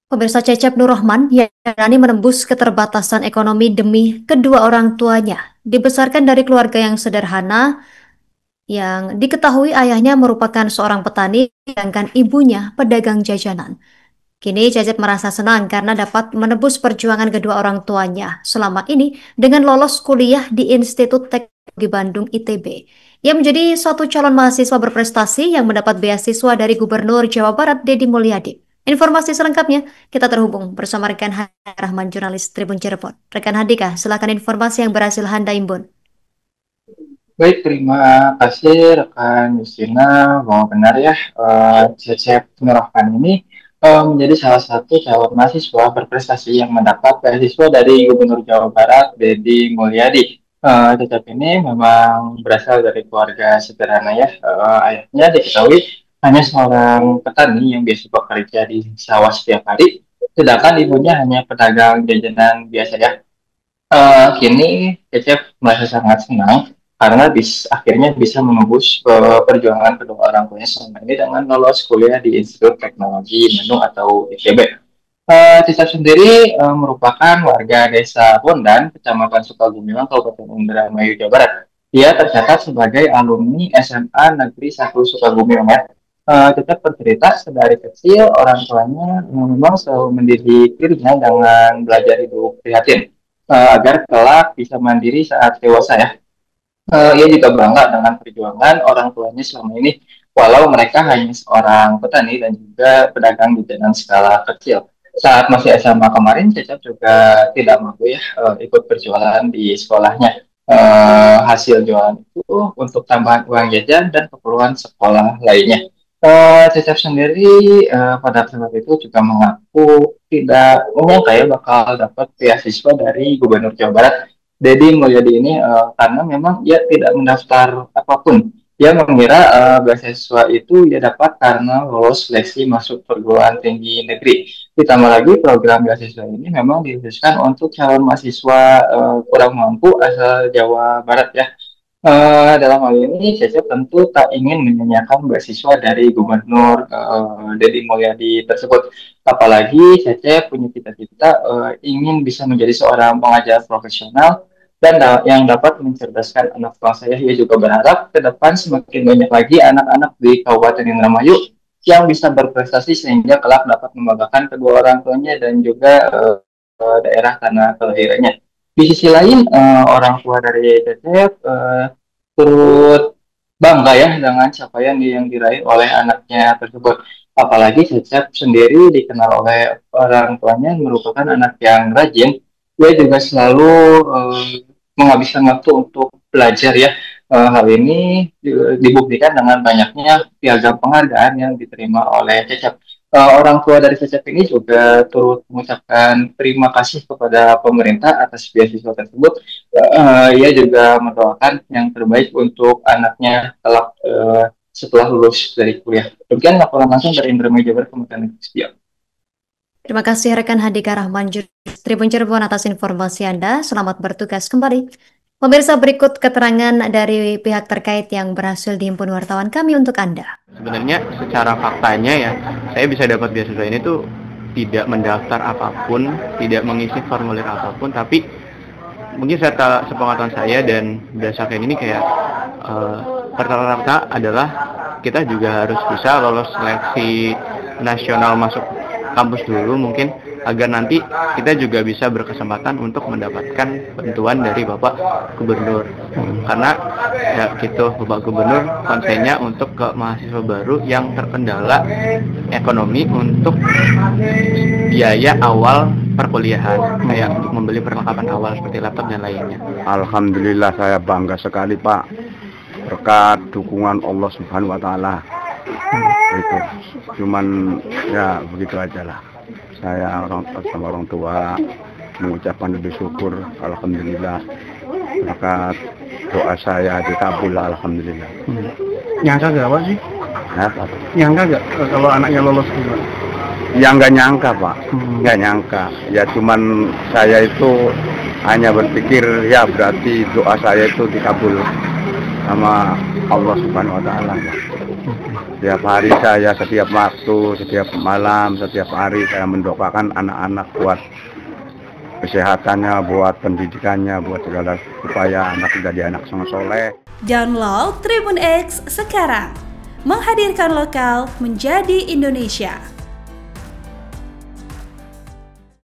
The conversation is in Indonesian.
Pemirsa Cecep Nur Rahman yang berani menembus keterbatasan ekonomi demi kedua orang tuanya. Dibesarkan dari keluarga yang sederhana, yang diketahui ayahnya merupakan seorang petani, sedangkan ibunya pedagang jajanan. Kini Cecep merasa senang karena dapat menebus perjuangan kedua orang tuanya selama ini dengan lolos kuliah di Institut Teknologi Bandung ITB. Ia menjadi suatu calon mahasiswa berprestasi yang mendapat beasiswa dari Gubernur Jawa Barat Deddy Mulyadi. Informasi selengkapnya kita terhubung bersama rekan Hadi Rahman, jurnalis Tribun Cirebon. Rekan Handika, silakan informasi yang berhasil Handa Imbun. Baik, terima kasih rekan Justina. Bahwa benar ya, Cecep Nurahman ini menjadi salah satu calon mahasiswa berprestasi yang mendapat beasiswa dari Gubernur Jawa Barat, Deddy Mulyadi. Cecep ini memang berasal dari keluarga sederhana ya. Ayahnya diketahui hanya seorang petani yang biasa bekerja di sawah setiap hari, sedangkan ibunya hanya pedagang jajanan biasa ya. Kini Cecep merasa sangat senang karena akhirnya bisa menembus perjuangan kedua orang tuanya selama ini dengan lolos kuliah di Institut Teknologi Bandung atau ITB. Cecep sendiri merupakan warga desa Bondan, Kecamatan Sukagumilang, Kabupaten Indramayu, Jawa Barat. Dia tercatat sebagai alumni SMA Negeri 1 Sukagumilang. Cecep bercerita sedari kecil orang tuanya memang selalu mendidik dirinya dengan belajar hidup prihatin agar kelak bisa mandiri saat dewasa ya. Ia juga bangga dengan perjuangan orang tuanya selama ini, walau mereka hanya seorang petani dan juga pedagang di jalan skala kecil. Saat masih SMA kemarin, Cecep juga tidak mampu ya ikut berjualan di sekolahnya. Hasil jualan itu untuk tambahan uang jajan dan keperluan sekolah lainnya. Cecep sendiri pada saat itu juga mengaku tidak menyangka ya bakal dapat beasiswa dari Gubernur Jawa Barat Deddy Mulyadi ini karena memang ia tidak mendaftar apapun. Dia mengira beasiswa itu ia dapat karena lolos seleksi masuk perguruan tinggi negeri. Ditambah lagi program beasiswa ini memang dikhususkan untuk calon mahasiswa kurang mampu asal Jawa Barat ya. Dalam hal ini, Cecep tentu tak ingin menyanyiakan beasiswa dari Gubernur Deddy Mulyadi tersebut. Apalagi Cecep punya cita-cita ingin bisa menjadi seorang pengajar profesional dan yang dapat mencerdaskan anak bangsa ya. Ia juga berharap ke depan semakin banyak lagi anak-anak di Kabupaten Indramayu yang bisa berprestasi sehingga kelak dapat membanggakan kedua orang tuanya dan juga daerah tanah kelahirannya. Di sisi lain, orang tua dari Cecep turut bangga ya dengan capaian yang diraih oleh anaknya tersebut. Apalagi Cecep sendiri dikenal oleh orang tuanya merupakan anak yang rajin. Dia juga selalu menghabiskan waktu untuk belajar ya. Hal ini dibuktikan dengan banyaknya piagam penghargaan yang diterima oleh Cecep. Orang tua dari Cecep ini juga turut mengucapkan terima kasih kepada pemerintah atas beasiswa tersebut. Ia juga mendoakan yang terbaik untuk anaknya kelak setelah lulus dari kuliah. Demikian laporan langsung dari Indramayu Jawa Barat, Kementerian Sosial. Terima kasih rekan Handika Rahman, jurnalis Tribun Cirebon atas informasi Anda. Selamat bertugas kembali. Pemirsa, berikut keterangan dari pihak terkait yang berhasil dihimpun wartawan kami untuk Anda. Sebenarnya secara faktanya ya, saya bisa dapat beasiswa ini tuh tidak mendaftar apapun, tidak mengisi formulir apapun, tapi mungkin sepengetahuan saya dan berdasarkan ini kayak pertama-tama adalah kita juga harus bisa lolos seleksi nasional masuk kampus dulu mungkin agar nanti kita juga bisa berkesempatan untuk mendapatkan bantuan dari Bapak Gubernur. Karena ya gitu, Bapak Gubernur konsennya untuk ke mahasiswa baru yang terkendala ekonomi untuk biaya awal perkuliahan, kayak untuk membeli perlengkapan awal seperti laptop dan lainnya. Alhamdulillah saya bangga sekali Pak, berkat dukungan Allah Subhanahu wa Ta'ala. Itu cuman ya begitu aja lah. Saya sama orang tua mengucapkan lebih syukur, alhamdulillah, berkat doa saya dikabul, alhamdulillah. Nyangka gak Pak sih? Apa? Nyangka gak kalau anaknya lolos juga? Ya nggak nyangka Pak, nggak nyangka. Ya cuman saya itu hanya berpikir ya berarti doa saya itu dikabul sama Allah Subhanahu wa Ta'ala. Setiap hari saya, setiap waktu, setiap malam, setiap hari saya mendoakan anak-anak buat kesehatannya, buat pendidikannya, buat segala supaya anak jadi anak yang soleh. Download Tribun X sekarang, menghadirkan lokal menjadi Indonesia.